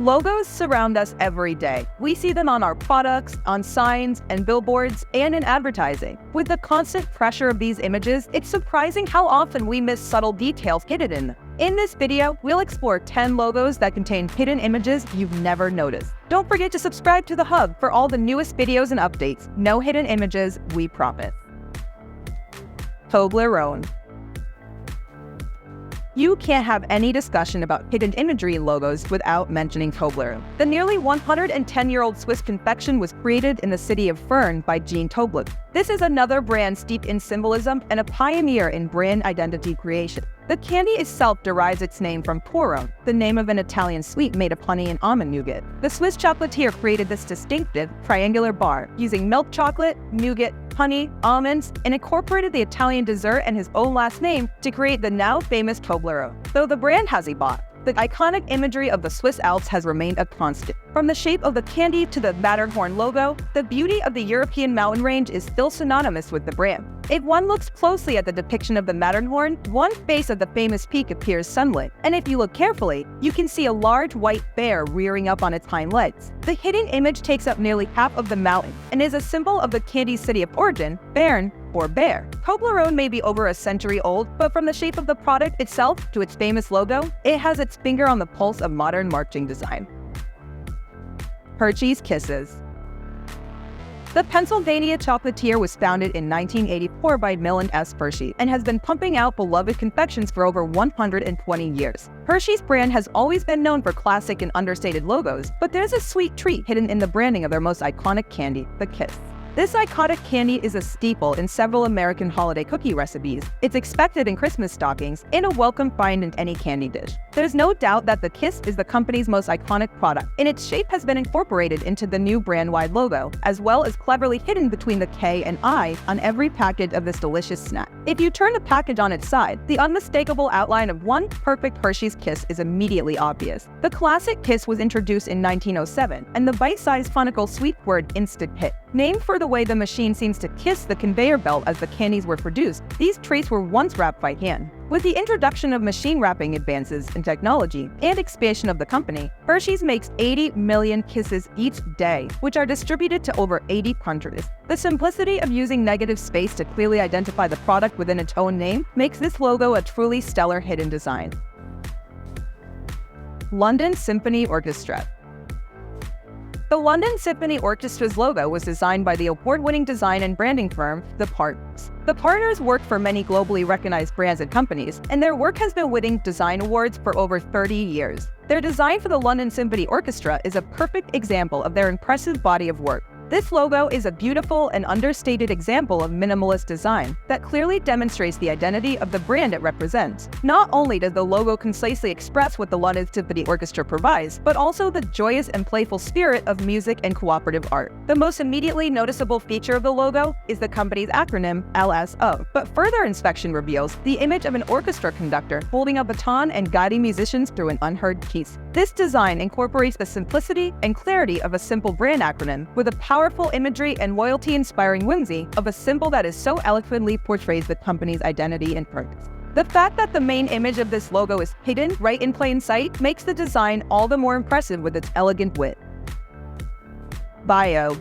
Logos surround us every day. We see them on our products, on signs and billboards, and in advertising. With the constant pressure of these images, it's surprising how often we miss subtle details hidden in them. In this video, we'll explore 10 logos that contain hidden images you've never noticed. Don't forget to subscribe to the Hub for all the newest videos and updates. No hidden images, we promise. Toblerone. You can't have any discussion about hidden imagery in logos without mentioning Toblerone. The nearly 110-year-old Swiss confection was created in the city of Fern by Jean Toblerone. This is another brand steeped in symbolism and a pioneer in brand identity creation. The candy itself derives its name from Torrone, the name of an Italian sweet made of honey and almond nougat. The Swiss chocolatier created this distinctive, triangular bar, using milk chocolate, nougat, honey, almonds, and incorporated the Italian dessert and his own last name to create the now famous Toblerone. Though the brand has evolved, the iconic imagery of the Swiss Alps has remained a constant. From the shape of the candy to the Matterhorn logo, the beauty of the European mountain range is still synonymous with the brand. If one looks closely at the depiction of the Matterhorn, one face of the famous peak appears sunlit, and if you look carefully, you can see a large white bear rearing up on its hind legs. The hidden image takes up nearly half of the mountain and is a symbol of the candy's city of origin, Bern, or bear. Toblerone may be over a century old, but from the shape of the product itself to its famous logo, it has its finger on the pulse of modern marketing design. Hershey's Kisses. The Pennsylvania chocolatier was founded in 1984 by Millen S. Hershey and has been pumping out beloved confections for over 120 years. Hershey's brand has always been known for classic and understated logos, but there's a sweet treat hidden in the branding of their most iconic candy, the Kiss. This iconic candy is a staple in several American holiday cookie recipes. It's expected in Christmas stockings and a welcome find in any candy dish. There's no doubt that the Kiss is the company's most iconic product, and its shape has been incorporated into the new brand-wide logo, as well as cleverly hidden between the K and I on every package of this delicious snack. If you turn the package on its side, the unmistakable outline of one perfect Hershey's Kiss is immediately obvious. The classic Kiss was introduced in 1907, and the bite-sized phonical sweet word instant hit. Named for the way the machine seems to kiss the conveyor belt as the candies were produced, these treats were once wrapped by hand. With the introduction of machine wrapping advances in technology and expansion of the company, Hershey's makes 80 million kisses each day, which are distributed to over 80 countries. The simplicity of using negative space to clearly identify the product within its own name makes this logo a truly stellar hidden design. London Symphony Orchestra. The London Symphony Orchestra's logo was designed by the award-winning design and branding firm, The Partners. The Partners work for many globally recognized brands and companies, and their work has been winning design awards for over 30 years. Their design for the London Symphony Orchestra is a perfect example of their impressive body of work. This logo is a beautiful and understated example of minimalist design that clearly demonstrates the identity of the brand it represents. Not only does the logo concisely express what the London Symphony Orchestra provides, but also the joyous and playful spirit of music and cooperative art. The most immediately noticeable feature of the logo is the company's acronym, LSO. But further inspection reveals the image of an orchestra conductor holding a baton and guiding musicians through an unheard piece. This design incorporates the simplicity and clarity of a simple brand acronym with a powerful imagery and loyalty-inspiring whimsy of a symbol that is so eloquently portrays the company's identity and purpose. The fact that the main image of this logo is hidden right in plain sight makes the design all the more impressive with its elegant wit. Bio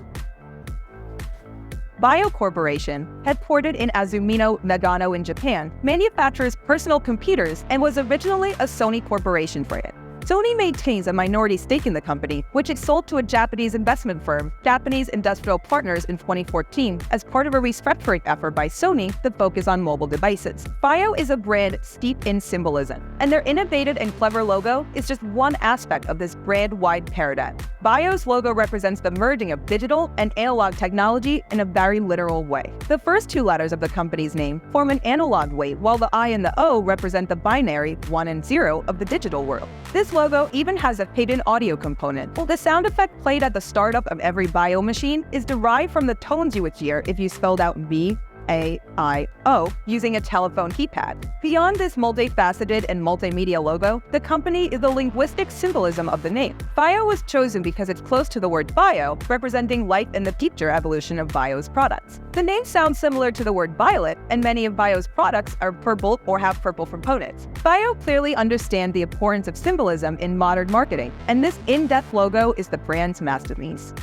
Corporation, headquartered in Azumino, Nagano in Japan, manufactures personal computers and was originally a Sony Corporation brand. Sony maintains a minority stake in the company, which it sold to a Japanese investment firm, Japanese Industrial Partners, in 2014 as part of a restructuring effort by Sony to focus on mobile devices. Bio is a brand steeped in symbolism, and their innovative and clever logo is just one aspect of this brand-wide paradigm. Bio's logo represents the merging of digital and analog technology in a very literal way. The first two letters of the company's name form an analog weight, while the I and the O represent the binary 1 and 0 of the digital world. This logo even has a hidden audio component. The sound effect played at the startup of every Bio machine is derived from the tones you would hear if you spelled out B, FAIO using a telephone keypad. Beyond this multifaceted and multimedia logo, the company is the linguistic symbolism of the name. FAIO was chosen because it's close to the word bio, representing life in the future evolution of Bio's products. The name sounds similar to the word violet, and many of Bio's products are purple or have purple components. Bio clearly understands the importance of symbolism in modern marketing, and this in-depth logo is the brand's masterpiece.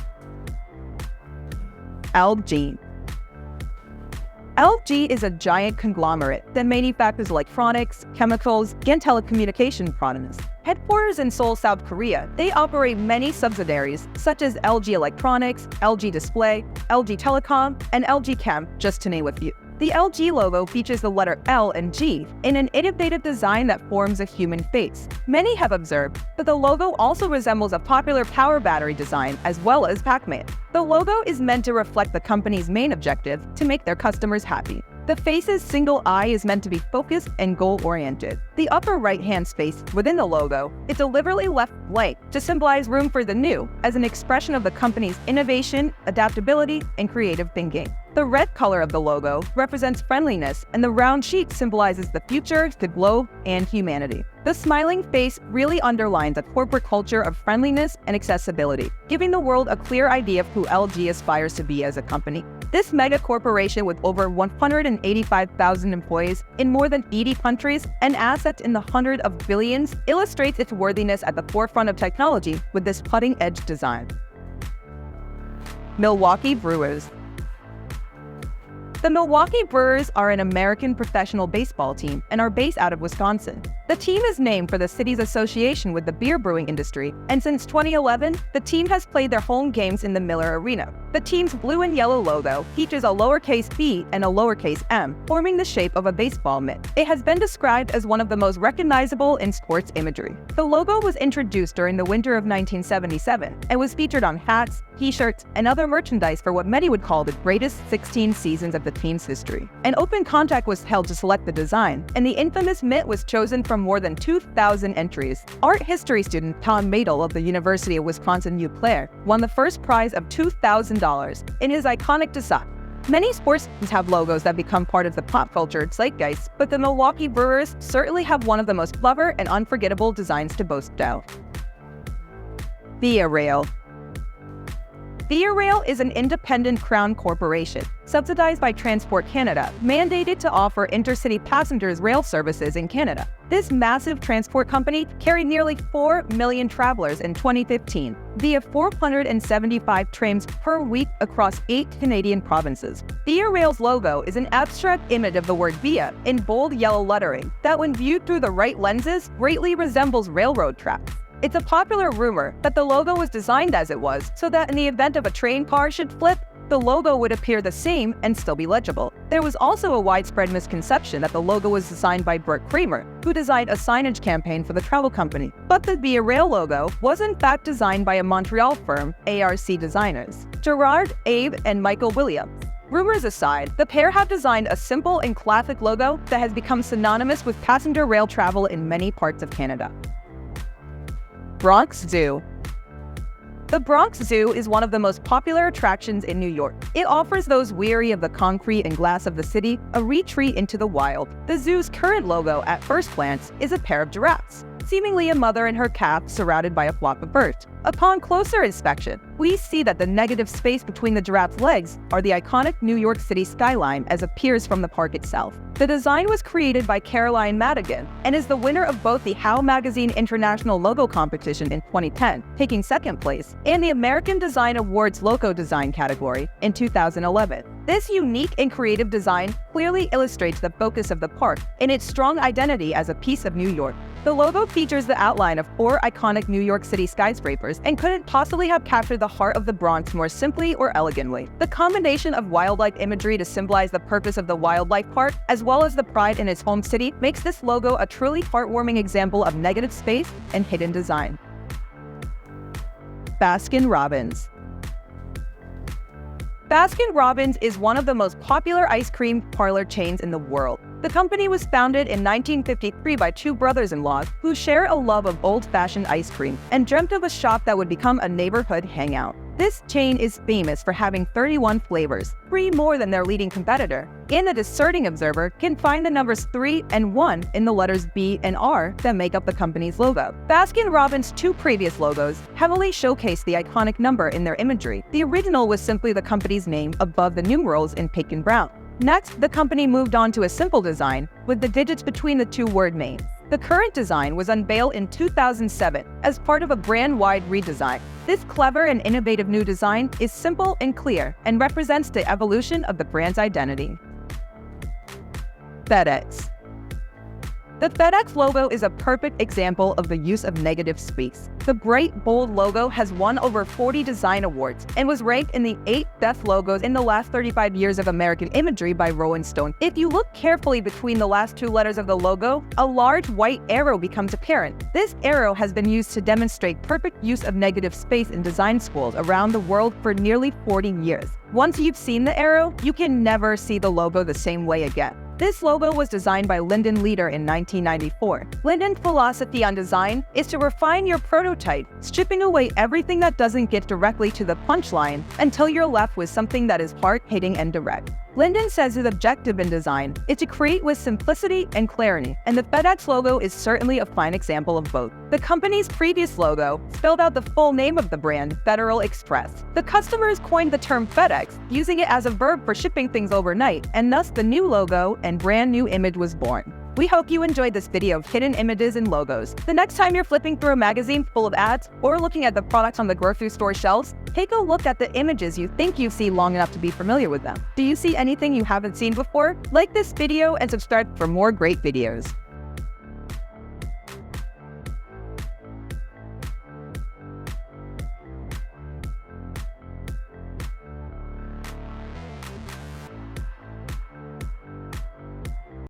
LG. LG is a giant conglomerate that manufactures electronics, chemicals, and telecommunication products. Headquarters in Seoul, South Korea, they operate many subsidiaries such as LG Electronics, LG Display, LG Telecom, and LG Chem, just to name a few. The LG logo features the letter L and G in an innovative design that forms a human face. Many have observed that the logo also resembles a popular power battery design as well as Pac-Man. The logo is meant to reflect the company's main objective to make their customers happy. The face's single eye is meant to be focused and goal-oriented. The upper right-hand space within the logo is deliberately left blank to symbolize room for the new as an expression of the company's innovation, adaptability, and creative thinking. The red color of the logo represents friendliness, and the round sheet symbolizes the future, the globe, and humanity. The smiling face really underlines a corporate culture of friendliness and accessibility, giving the world a clear idea of who LG aspires to be as a company. This mega corporation with over 185,000 employees in more than 80 countries and assets in the hundreds of billions illustrates its worthiness at the forefront of technology with this cutting-edge design. Milwaukee Brewers. The Milwaukee Brewers are an American professional baseball team and are based out of Wisconsin. The team is named for the city's association with the beer brewing industry, and since 2011, the team has played their home games in the Miller Arena. The team's blue and yellow logo features a lowercase b and a lowercase m, forming the shape of a baseball mitt. It has been described as one of the most recognizable in sports imagery. The logo was introduced during the winter of 1977 and was featured on hats, t-shirts, and other merchandise for what many would call the greatest 16 seasons of the team's history. An open contest was held to select the design, and the infamous mitt was chosen from more than 2,000 entries. Art history student Tom Madel of the University of Wisconsin-Eau Claire won the first prize of $2,000 in his iconic design. Many sports teams have logos that become part of the pop culture zeitgeist, but the Milwaukee Brewers certainly have one of the most clever and unforgettable designs to boast of. Via Rail. Via Rail is an independent crown corporation, subsidized by Transport Canada, mandated to offer intercity passengers rail services in Canada. This massive transport company carried nearly 4 million travelers in 2015 via 475 trains per week across 8 Canadian provinces. Via Rail's logo is an abstract image of the word via in bold yellow lettering that, when viewed through the right lenses, greatly resembles railroad tracks. It's a popular rumor that the logo was designed as it was, so that in the event of a train car should flip, the logo would appear the same and still be legible. There was also a widespread misconception that the logo was designed by Burt Kramer, who designed a signage campaign for the travel company. But the Via Rail logo was in fact designed by a Montreal firm, ARC Designers, Gerard, Abe, and Michael Williams. Rumors aside, the pair have designed a simple and classic logo that has become synonymous with passenger rail travel in many parts of Canada. Bronx Zoo. The Bronx Zoo is one of the most popular attractions in New York. It offers those weary of the concrete and glass of the city a retreat into the wild. The zoo's current logo, at first glance, is a pair of giraffes, seemingly a mother and her calf surrounded by a flock of birds. Upon closer inspection, we see that the negative space between the giraffe's legs are the iconic New York City skyline as appears from the park itself. The design was created by Caroline Madigan and is the winner of both the How Magazine International Logo Competition in 2010, taking second place, and the American Design Awards Logo Design category in 2011. This unique and creative design clearly illustrates the focus of the park and its strong identity as a piece of New York. The logo features the outline of 4 iconic New York City skyscrapers and couldn't possibly have captured the heart of the Bronx more simply or elegantly. The combination of wildlife imagery to symbolize the purpose of the wildlife park, as well as the pride in its home city, makes this logo a truly heartwarming example of negative space and hidden design. Baskin-Robbins. Baskin-Robbins is one of the most popular ice cream parlor chains in the world. The company was founded in 1953 by 2 brothers-in-law who share a love of old-fashioned ice cream and dreamt of a shop that would become a neighborhood hangout. This chain is famous for having 31 flavors, 3 more than their leading competitor. And the discerning observer can find the numbers 3 and 1 in the letters B and R that make up the company's logo. Baskin-Robbins' 2 previous logos heavily showcased the iconic number in their imagery. The original was simply the company's name above the numerals in pink and brown. Next, the company moved on to a simple design with the digits between the 2 word names. The current design was unveiled in 2007 as part of a brand-wide redesign. This clever and innovative new design is simple and clear and represents the evolution of the brand's identity. FedEx. The FedEx logo is a perfect example of the use of negative space. The bright, bold logo has won over 40 design awards and was ranked in the 8 best logos in the last 35 years of American imagery by Rolling Stone. If you look carefully between the last 2 letters of the logo, a large white arrow becomes apparent. This arrow has been used to demonstrate perfect use of negative space in design schools around the world for nearly 40 years. Once you've seen the arrow, you can never see the logo the same way again. This logo was designed by Lyndon Leader in 1994. Lyndon's philosophy on design is to refine your prototype, stripping away everything that doesn't get directly to the punchline until you're left with something that is hard-hitting and direct. Lyndon says his objective in design is to create with simplicity and clarity, and the FedEx logo is certainly a fine example of both. The company's previous logo spelled out the full name of the brand, Federal Express. The customers coined the term FedEx, using it as a verb for shipping things overnight, and thus the new logo and brand new image was born. We hope you enjoyed this video of hidden images and logos. The next time you're flipping through a magazine full of ads or looking at the products on the grocery store shelves, take a look at the images you think you've seen long enough to be familiar with them. Do you see anything you haven't seen before? Like this video and subscribe for more great videos.